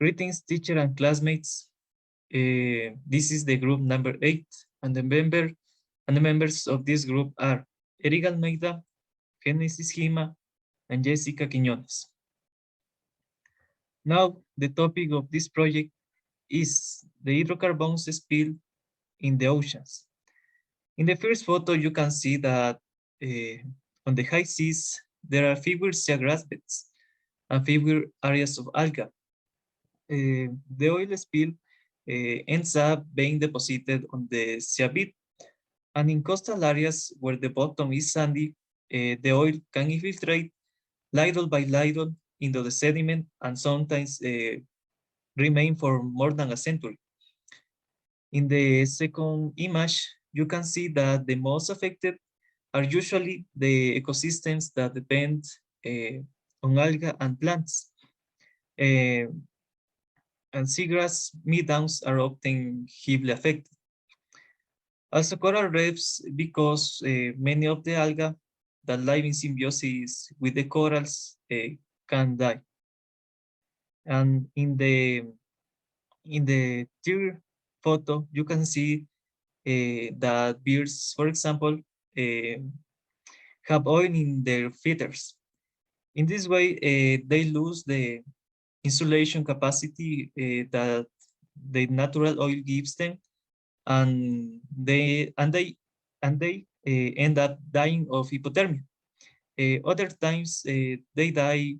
Greetings, teacher and classmates. This is the group number 8, and the members of this group are Eric Almeida, Genesis Gima, and Jessica Quiñones. Now, the topic of this project is the hydrocarbons spill in the oceans. In the first photo, you can see that on the high seas, there are fewer seagrass beds and fewer areas of algae. The oil spill ends up being deposited on the seabed, and in coastal areas where the bottom is sandy, the oil can infiltrate ladle by ladle into the sediment and sometimes remain for more than a century. In the second image, you can see that the most affected are usually the ecosystems that depend on algae and plants. And seagrass meadows are often heavily affected. Also coral reefs, because many of the algae that live in symbiosis with the corals can die. And in the third photo, you can see that birds, for example, have oil in their feathers. In this way, they lose the insulation capacity that the natural oil gives them, and they end up dying of hypothermia. Other times they die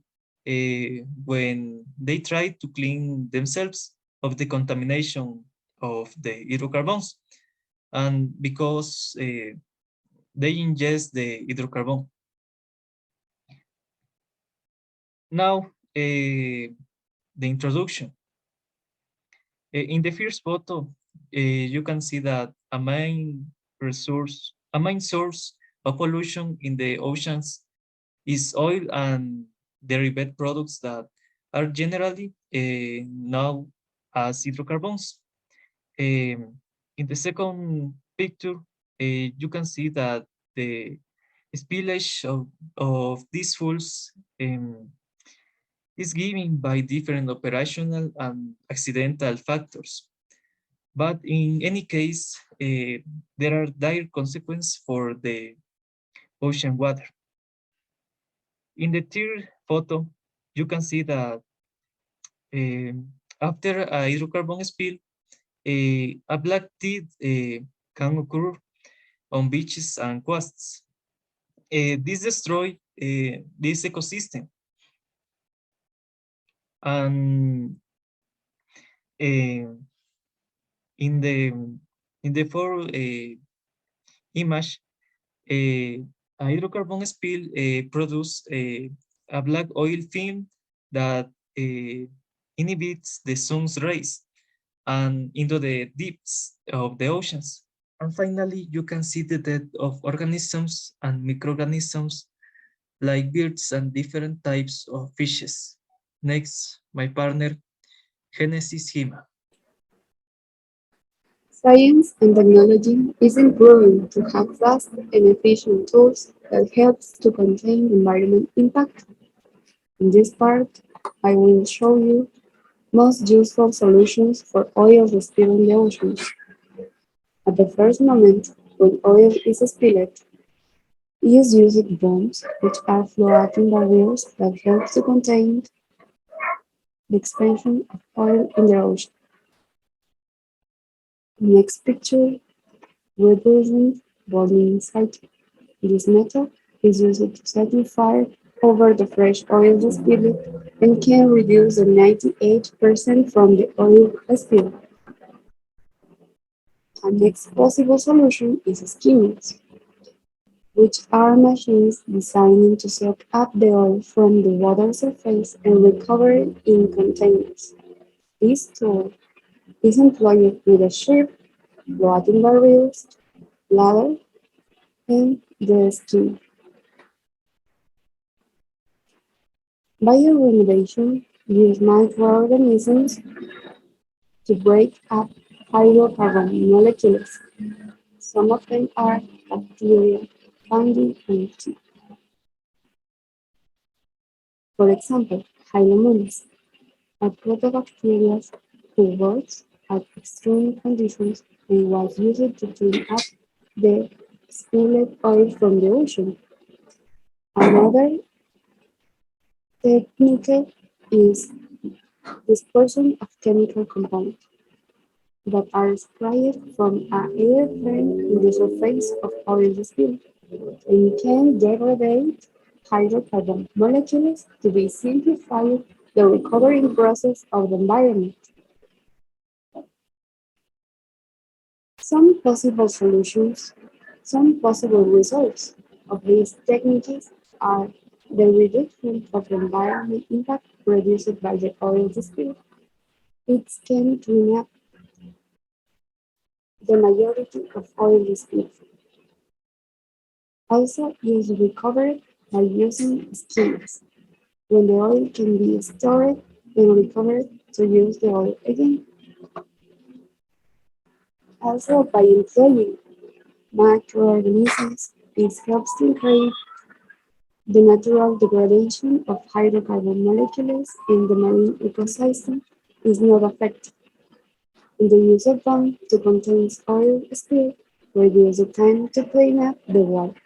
when they try to clean themselves of the contamination of the hydrocarbons, and because they ingest the hydrocarbon. Now, the introduction. In the first photo, you can see that a main source of pollution in the oceans is oil and derivative products that are generally known as hydrocarbons. In the second picture, you can see that the spillage of these fuels is given by different operational and accidental factors. But in any case, there are dire consequences for the ocean water. In the third photo, you can see that after a hydrocarbon spill, a black tide can occur on beaches and coasts. This destroys this ecosystem. And in the fourth image, a hydrocarbon spill produce a black oil film that inhibits the sun's rays and into the depths of the oceans. And finally, you can see the death of organisms and microorganisms like birds and different types of fishes. Next, my partner, Genesis Hima. Science and technology is improving to have fast and efficient tools that helps to contain environment impact. In this part, I will show you most useful solutions for oil spill in the oceans. At the first moment, when oil is spilled, use using bombs, which are floating barriers that help to contain the expansion of oil in the ocean. Next picture, represents boiling cycle. This method is used to setting fire over the fresh oil spilled and can reduce the 98% from the oil spill. A next possible solution is skimmers, which are machines designed to soak up the oil from the water surface and recover it in containers. This tool is employed with a ship, floating barrels, ladder, and the skin. Biorenovation uses microorganisms to break up hydrocarbon molecules. Some of them are bacteria, fungi, and tea. For example, hydromonas. a protobacteria who works at extreme conditions and was used to clean up the spilled oil from the ocean. Another technique is dispersion of chemical compounds that are sprayed from an airplane in the surface of oil spill and can degrade hydrocarbon molecules to be simplified the recovery process of the environment. Some possible solutions, some possible results of these techniques are the reduction of the environmental impact produced by the oil spill. It can clean up the majority of oil spills. Also is recovered by using schemes, when the oil can be stored and recovered to use the oil again. Also by employing microorganisms, this helps to encourage the natural degradation of hydrocarbon molecules in the marine ecosystem is not affected, and the use of them to contain oil spill reduce the time to clean up the water.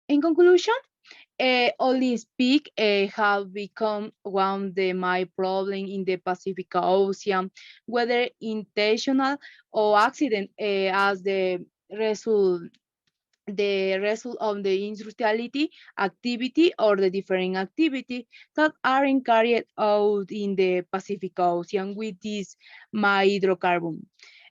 In conclusion, only speak have become one of the my problem in the Pacific Ocean, whether intentional or accident, as the result of the industriality activity or the different activity that are carried out in the Pacific Ocean with this my hydrocarbon.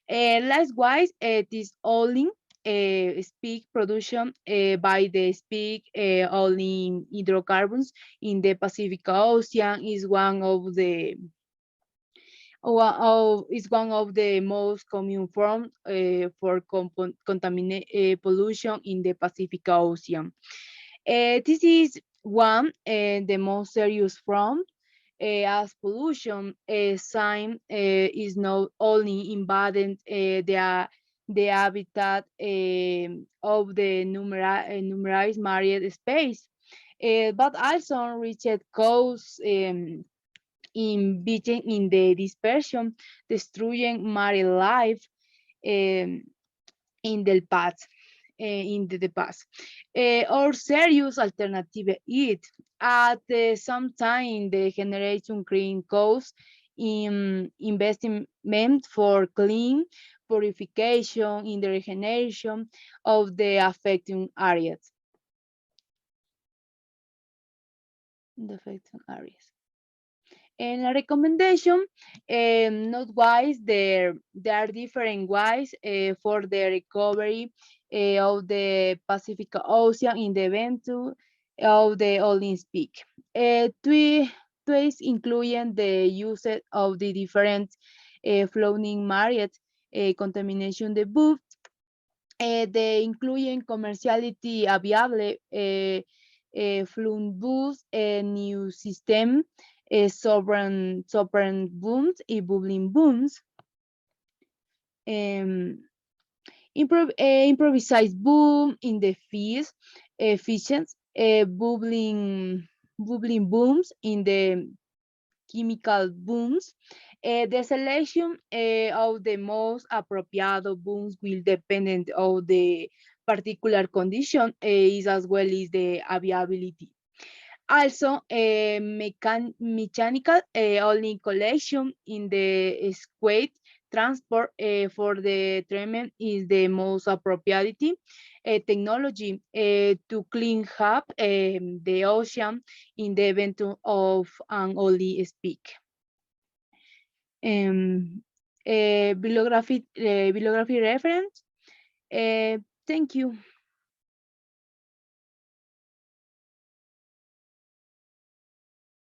Likewise, this only speak production by the speak only hydrocarbons in the Pacific Ocean is one of the most common forms for contaminate pollution in the Pacific Ocean. This is one the most serious form as pollution sign is not only invading the habitat of the numerous marine space, but also reached cause in beating in the dispersion, destroying marine life um, in the past. The past, or serious alternative it at the same time the generation green costs in investment for clean purification in the regeneration of the affected areas. The affected areas. And a recommendation, not wise, there are different ways for the recovery of the Pacific Ocean in the event of the Olympic peak. Twice including the use of the different floating marine contamination debut, the including commerciality available Flumbus, new system, sovereign booms and bubbling booms, um, improvised boom in the fees, efficient, bubbling booms in the chemical booms. The selection of the most appropriate booms will depend on the particular condition is as well as the availability. Also, mechanical only collection in the squid transport for the treatment is the most appropriate technology to clean up the ocean in the event of an only speak. Bibliography reference. Thank you.